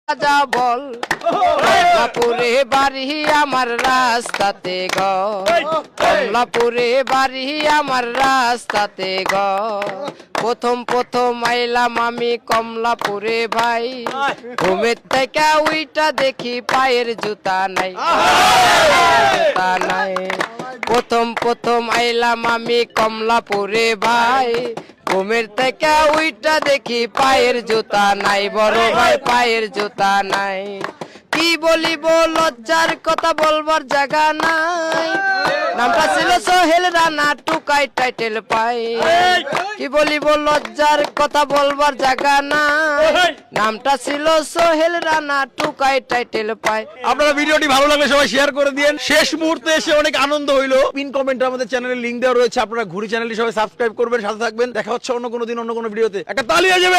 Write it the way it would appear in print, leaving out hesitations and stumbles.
রাজা বল কমলাপুরে বাড়ি আমার রাস্তাতে কমলাপুরে বাড়ি আমার রাস্তাতে প্রথম আইলাম আমি কমলাপুরে ভাই ঘুমের থেকে উইটা দেখি পায়ের জুতা নাই জুতা নাই প্রথম আইলাম আমি কমলাপুরে ভাই ঘুমের থেকে উইটা দেখি পায়ের জুতা নাই বড় ভাই পায়ের জুতা নাই কি বলিব লজ্জার কথা বলবার জায়গা নাই নামটা ছিল সোহেল রানা টুকাই টাইটেল পাই কি বলিব লজ্জার কথা বলবার জায়গা নাই নামটা ছিল সোহেল রানা টুকাই টাইটেল পাই। আপনারা ভিডিওটি ভালো লাগলে সবাই শেয়ার করে দিয়েন। শেষ মুহূর্তে এসে অনেক আনন্দ হইলো। পিন কমেন্টে আমাদের চ্যানেলের লিংক দেওয়া রয়েছে, আপনারা ঘুরি চ্যানেলটি সবাই সাবস্ক্রাইব করবেন, সাথে থাকবেন। দেখা হচ্ছে অন্য কোনো দিন অন্য কোনো ভিডিওতে। একটা তালি হয়ে যাবে।